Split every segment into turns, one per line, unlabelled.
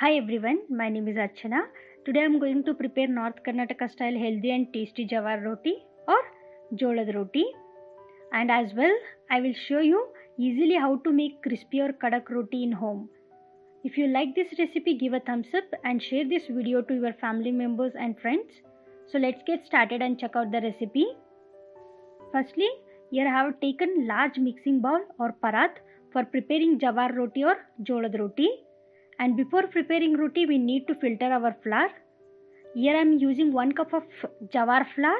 Hi everyone, my name is Archana. Today I am going to prepare North Karnataka style healthy and tasty jawar roti or jolad roti, and as well I will show you easily how to make crispy or kadak roti in home. If you like this recipe, give a thumbs up and share this video to your family members and friends. So let's get started and check out the recipe. Firstly, here I have taken large mixing bowl or parat for preparing jawar roti or jolad roti. And before preparing roti, we need to filter our flour. Here I am using 1 cup of jawar flour.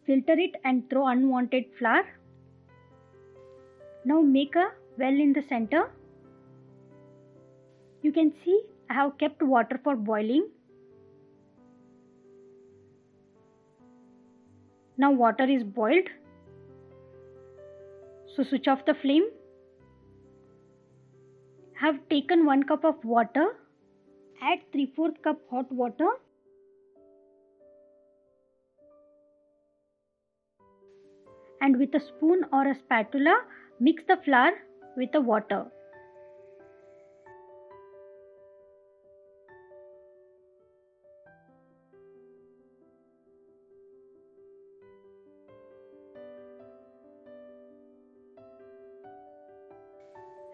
Filter it and throw unwanted flour. Now make a well in the center. You can see I have kept water for boiling. Now water is boiled. So switch off the flame. Have taken 1 cup of water. Add 3/4 cup hot water. And with a spoon or a spatula, mix the flour with the water.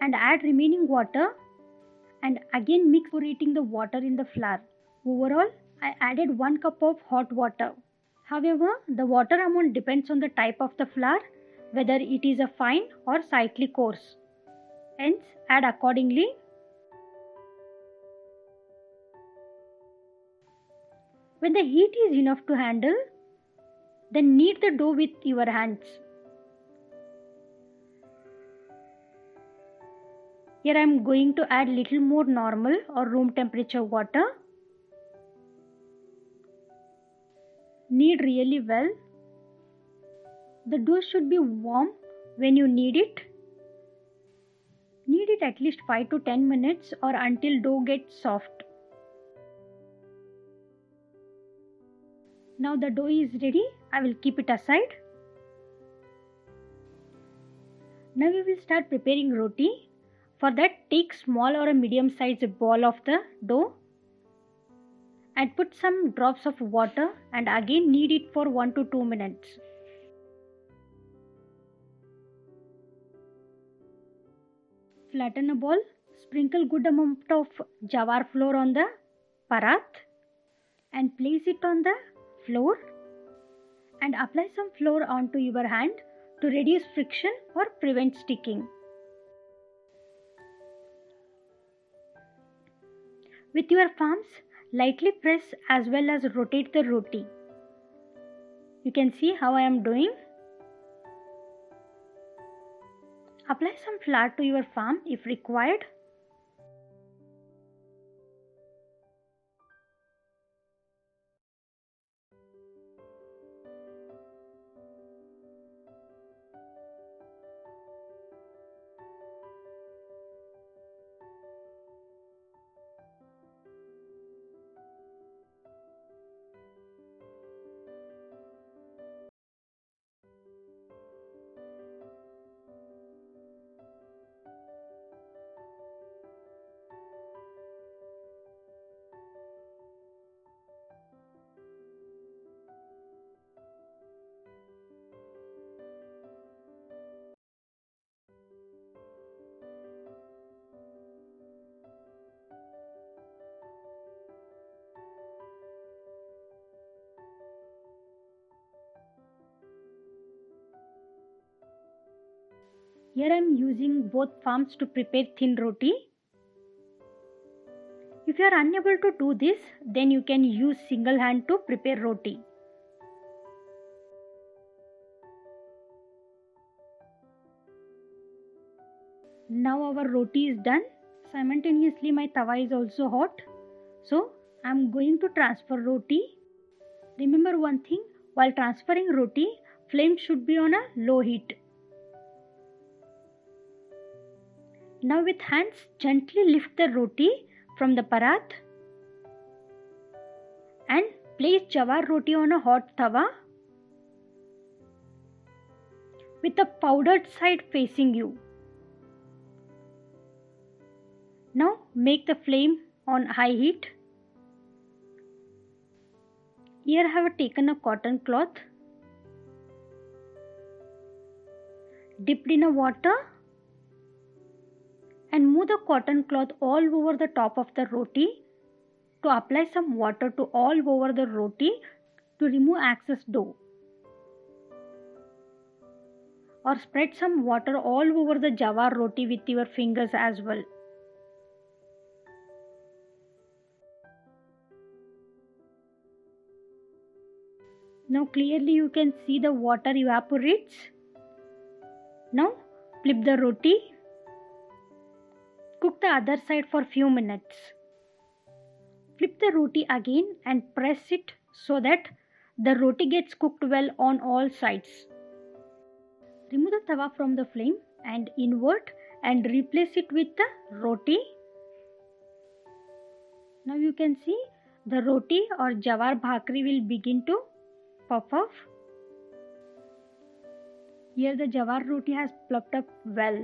And add remaining water and again mix for eating the water in the flour. Overall, I added 1 cup of hot water. However, the water amount depends on the type of the flour, whether it is a fine or slightly coarse. Hence, add accordingly. When the heat is enough to handle, then knead the dough with your hands. Here I am going to add little more normal or room temperature water. Knead really well. The dough should be warm when you knead it. Knead it at least 5 to 10 minutes or until dough gets soft. Now the dough is ready. I will keep it aside. Now we will start preparing roti. For that, take small or a medium sized ball of the dough and put some drops of water and again knead it for 1 to 2 minutes. Flatten a ball, sprinkle good amount of jawar flour on the parat and place it on the floor and apply some flour onto your hand to reduce friction or prevent sticking. With your palms, lightly press as well as rotate the roti. You can see how I am doing. Apply some flour to your palm if required. Here I am using both palms to prepare thin roti. If you are unable to do this, then you can use single hand to prepare roti. Now our roti is done. Simultaneously my tawa is also hot. So I am going to transfer roti. Remember one thing, while transferring roti, flame should be on a low heat. Now with hands gently lift the roti from the parat and place jawar roti on a hot tawa. with the powdered side facing you. Now make the flame on high heat. Here I have taken a cotton cloth, dipped in a water, and move the cotton cloth all over the top of the roti to apply some water to all over the roti to remove excess dough. Or spread some water all over the jawar roti with your fingers as well. Now clearly you can see the water evaporates. Now flip the roti. Cook the other side for few minutes. Flip the roti again and press it so that the roti gets cooked well on all sides. Remove the tawa from the flame and invert and replace it with the roti. Now you can see the roti or jawar bhakri will begin to puff off. Here the jawar roti has puffed up well.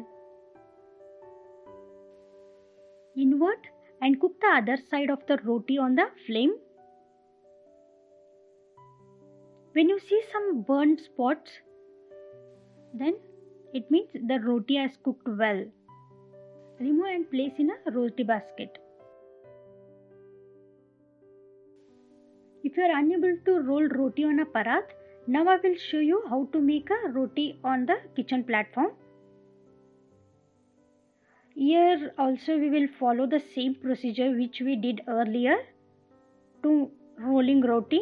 Invert and cook the other side of the roti on the flame. When you see some burnt spots, then it means the roti has cooked well. Remove and place in a roti basket. If you are unable to roll roti on a parat, now I will show you how to make a roti on the kitchen platform. Here also we will follow the same procedure which we did earlier to rolling roti.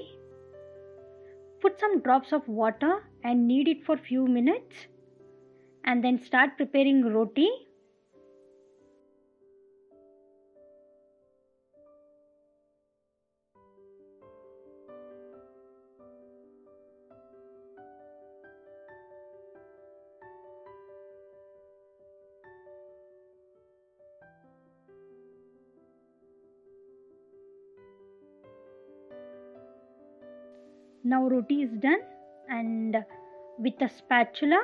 Put some drops of water and knead it for few minutes and then start preparing roti. Now roti is done, and with a spatula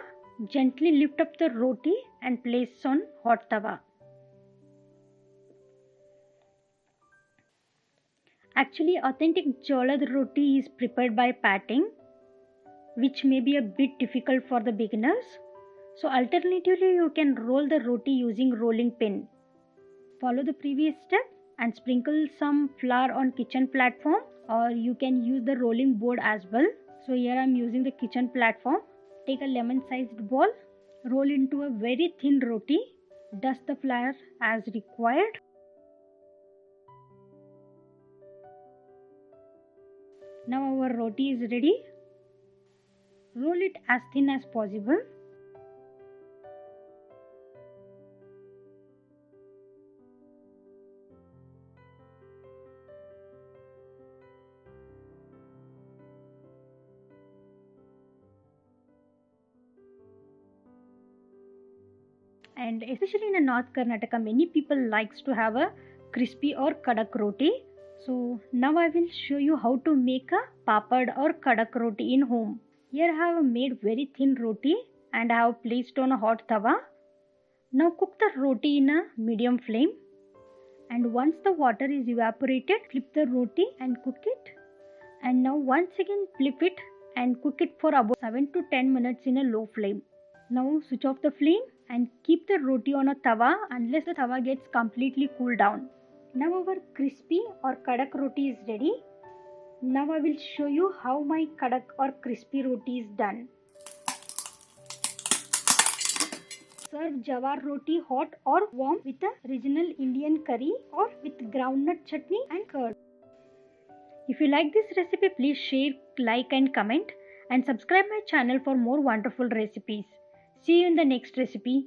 gently lift up the roti and place on hot tawa. Actually, authentic jolad roti is prepared by patting, which may be a bit difficult for the beginners. So alternatively, you can roll the roti using rolling pin. Follow the previous step and sprinkle some flour on kitchen platform, or you can use the rolling board as well. So here I am using the kitchen platform. Take a lemon sized ball, roll into a very thin roti, dust the flour as required. Now our roti is ready. Roll it as thin as possible. And especially in North Karnataka, many people likes to have a crispy or kadak roti. So now I will show you how to make a papad or kadak roti in home. Here I have made very thin roti and I have placed on a hot tawa. Now cook the roti in a medium flame, and once the water is evaporated, flip the roti and cook it. And now once again flip it and cook it for about 7 to 10 minutes in a low flame. Now switch off the flame and keep the roti on a tawa unless the tawa gets completely cooled down. Now our crispy or kadak roti is ready. Now I will show you how my kadak or crispy roti is done. Serve jawar roti hot or warm with a regional Indian curry or with groundnut chutney and curd. If you like this recipe, please share, like and comment, and subscribe my channel for more wonderful recipes. See you in the next recipe.